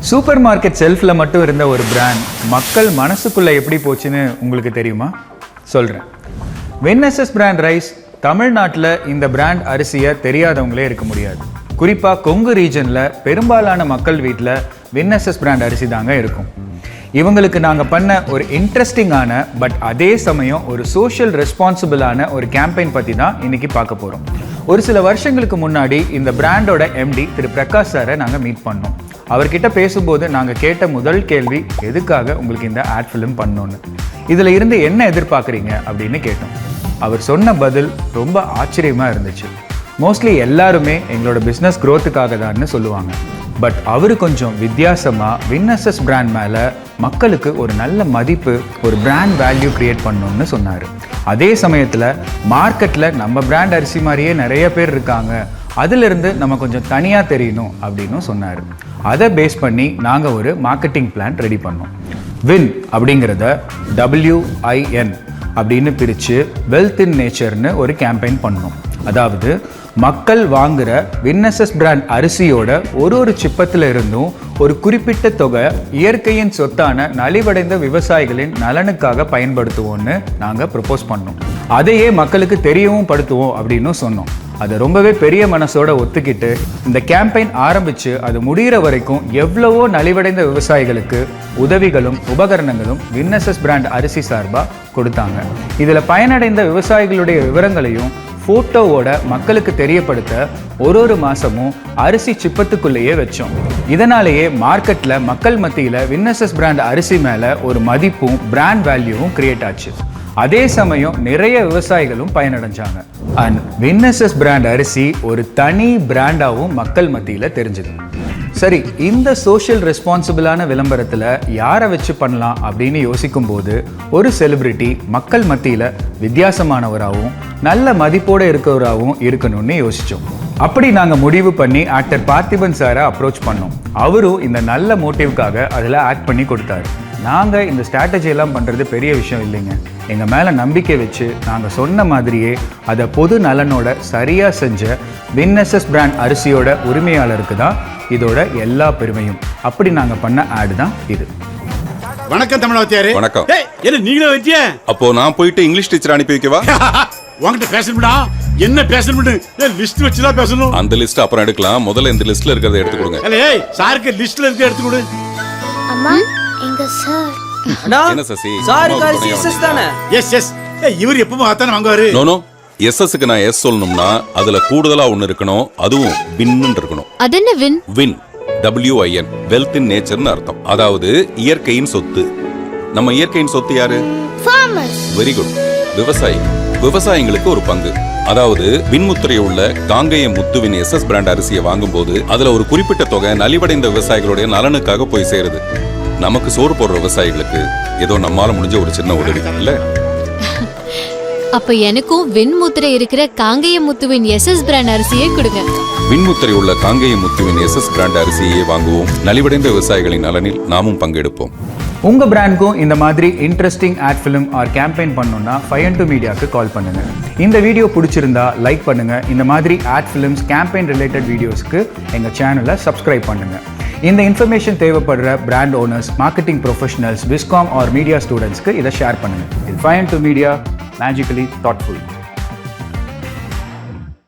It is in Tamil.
சூப்பர் மார்க்கெட் செல்ஃபில் மட்டும் இருந்த ஒரு பிராண்ட் மக்கள் மனசுக்குள்ளே எப்படி போச்சுன்னு உங்களுக்கு தெரியுமா? சொல்கிறேன். வின்எஸ்எஸ் பிராண்ட் ரைஸ். தமிழ்நாட்டில் இந்த பிராண்ட் அரிசியை தெரியாதவங்களே இருக்க முடியாது. குறிப்பாக கொங்கு ரீஜனில் பெரும்பாலான மக்கள் வீட்டில் வின்எஸ்எஸ் பிராண்ட் அரிசி தாங்க இருக்கும். இவங்களுக்கு நாங்கள் பண்ண ஒரு இன்ட்ரெஸ்டிங்கான பட் அதே சமயம் ஒரு சோஷியல் ரெஸ்பான்சிபிளான ஒரு கேம்பெயின் பற்றி தான் இன்றைக்கி பார்க்க போகிறோம். ஒரு சில வருஷங்களுக்கு முன்னாடி இந்த பிராண்டோட எம்டி திரு பிரகாஷ் சாரை நாங்கள் மீட் பண்ணோம். அவர்கிட்ட பேசும்போது நாங்கள் கேட்ட முதல் கேள்வி, எதுக்காக உங்களுக்கு இந்த ஆட் ஃபிலிம் பண்ணோன்னு, இதில் இருந்து என்ன எதிர்பார்க்குறீங்க அப்படின்னு கேட்டோம். அவர் சொன்ன பதில் ரொம்ப ஆச்சரியமாக இருந்துச்சு. மோஸ்ட்லி எல்லாருமே எங்களோட பிஸ்னஸ் க்ரோத்துக்காக தான்னு சொல்லுவாங்க. பட் அவர் கொஞ்சம் வித்தியாசமாக வின்எஸ்எஸ் பிராண்ட் மேலே மக்களுக்கு ஒரு நல்ல மதிப்பு, ஒரு பிராண்ட் வேல்யூ க்ரியேட் பண்ணணும்னு சொன்னார். அதே சமயத்தில் மார்க்கெட்டில் நம்ம பிராண்ட் அரிசி மாதிரியே நிறைய பேர் இருக்காங்க, அதிலிருந்து நம்ம கொஞ்சம் தனியாக தெரியணும் அப்படின்னு சொன்னார். அதை பேஸ் பண்ணி நாங்கள் ஒரு மார்க்கெட்டிங் பிளான் ரெடி பண்ணோம். வின் அப்படிங்கிறத WIN அப்படின்னு பிரித்து வெல்த் இன் நேச்சர்னு ஒரு கேம்பெயின் பண்ணோம். அதாவது மக்கள் வாங்குகிற வின்எஸ்எஸ் பிராண்ட் அரிசியோட ஒரு சிப்பத்தில் இருந்தும் ஒரு குறிப்பிட்ட தொகை இயற்கையின் சொத்தான நலிவடைந்த விவசாயிகளின் நலனுக்காக பயன்படுத்துவோம்னு நாங்கள் ப்ரப்போஸ் பண்ணோம். அதையே மக்களுக்கு தெரியவும் படுத்துவோம் அப்படின்னு சொன்னோம். அதை ரொம்பவே பெரிய மனசோட ஒத்துக்கிட்டு இந்த கேம்பெயின் ஆரம்பித்து அது முடிகிற வரைக்கும் எவ்வளவோ நலிவடைந்த விவசாயிகளுக்கு உதவிகளும் உபகரணங்களும் வின்எஸ்எஸ் பிராண்ட் அரிசி சார்பாக கொடுத்தாங்க. இதில் பயனடைந்த விவசாயிகளுடைய விவரங்களையும் ஃபோட்டோவோட மக்களுக்கு தெரியப்படுத்த ஒரு மாதமும் அரிசி சிப்பத்துக்குள்ளேயே வச்சோம். இதனாலேயே மார்க்கெட்டில் மக்கள் மத்தியில் வின்எஸ்எஸ் பிராண்ட் அரிசி மேலே ஒரு மதிப்பும் பிராண்ட் வேல்யூவும் கிரியேட் ஆச்சு. அதே சமயம் நிறைய விவசாயிகளும் பயனடைஞ்சாங்க. அண்ட் வின்எஸ்எஸ் பிராண்ட் அரிசி ஒரு தனி பிராண்டாகவும் மக்கள் மத்தியில் தெரிஞ்சுது. சரி, இந்த சோஷியல் ரெஸ்பான்சிபிளான விளம்பரத்தில் யாரை வச்சு பண்ணலாம் அப்படின்னு யோசிக்கும் போது ஒரு செலிபிரிட்டி மக்கள் மத்தியில் வித்தியாசமானவராகவும் நல்ல மதிப்போடு இருக்கிறவராகவும் இருக்கணும்னு யோசித்தோம். அப்படி நாங்கள் முடிவு பண்ணி ஆக்டர் பார்த்திபன் சாரை அப்ரோச் பண்ணோம். அவரும் இந்த நல்ல மோட்டிவ்காக அதில் ஆக்ட் பண்ணி கொடுத்தாரு. நாங்கள் இந்த ஸ்ட்ராட்டஜி எல்லாம் பண்ணுறது பெரிய விஷயம் இல்லைங்க. எங்கள் மேலே நம்பிக்கை வச்சு நாங்கள் சொன்ன மாதிரியே அதை பொது நலனோட சரியாக செஞ்ச வின்எஸ்எஸ் பிராண்ட் அரிசியோட உரிமையாளருக்கு தான் இதோட எல்லா பெருமையும். அப்படி நாங்கள் பண்ண ஆடு தான் இது. வணக்கம் தமிழ்வாத்தியாரே. வணக்கம். என்ன நீங்களே வச்சிய? அப்போ நான் போயிட்டு இங்கிலீஷ் டீச்சர் அனுப்பி வைக்கவா? உங்ககிட்ட பேசணும்டா. என்ன பேசணும்? லிஸ்ட் வச்சு தான் பேசணும். அந்த லிஸ்ட் அப்புறம் எடுக்கலாம். முதல்ல இந்த லிஸ்ட்ல இருக்கிறத எடுத்து கொடுங்க. ஏய், சாருக்கு லிஸ்ட்ல இருக்க எடுத்து கொடு. அம்மா, எங்க சார். என்ன சசி? சார் கார்சி எஸ்எஸ் தானே? எஸ். இவர் எப்பவும் அதானே வாங்குவாரு. நோ. எஸ்எஸ்க்கு நான் எஸ் சொல்லணும்னா அதுல கூடுதலா ஒன்னு இருக்கணும். அதுவும் வின்னு இருக்கணும். அது என்ன win? Win WIN wealth in நேச்சர்னு அர்த்தம். அதாவது இயற்கையின் சொத்து. நம்ம இயற்கையின் சொத்து யாரு? ஃபார்மர்ஸ். Very good. விவசாயிங்களுக்கு ஒரு பங்கு. அதாவது விண்முத்திரை உள்ள காங்கேய முத்துவின் எஸ்எஸ் பிராண்ட் அரிசியை வாங்கும் போது அதுல ஒரு குறிப்பிட்ட தொகை நலிவடைந்த விவசாயிகளுடைய நலனுக்காக போய் சேருது. நமக்கு சோறு போடுற விவசாயிகளுக்கு ஏதோ நம்மால முடிஞ்ச ஒரு சின்ன உதவி இல்ல. அப்ப எனக்கும் விண்முத்திரை இருக்கிற காங்கேய முத்துவின் எஸ்எஸ் பிராண்ட் அரிசியை கொடுங்க. விண்முத்திரை உள்ள காங்கேய முத்துவின் எஸ்எஸ் பிராண்ட் அரிசியை வாங்குவோம். நலிவடைந்த விவசாயிகளின் நலனில் நாமும் பங்கெடுப்போம். உங்கள் பிராண்டுக்கும் இந்த மாதிரி interesting ad film or campaign பண்ணணும்னா 5N2 மீடியாவுக்கு கால் பண்ணுங்கள். இந்த வீடியோ பிடிச்சிருந்தா லைக் பண்ணுங்கள். இந்த மாதிரி ஆட் ஃபிலிம்ஸ் கேம்பெயின் ரிலேட்டட் வீடியோஸ்க்கு எங்கள் சேனலை சப்ஸ்கிரைப் பண்ணுங்கள். இந்த இன்ஃபர்மேஷன் தேவைப்படுற brand owners, marketing professionals, viscom or media ஸ்டூடெண்ட்ஸ்க்கு இதை ஷேர் பண்ணுங்கள். இது 5N2 மீடியா, மேஜிக்கலி தாட்ஃபுல்.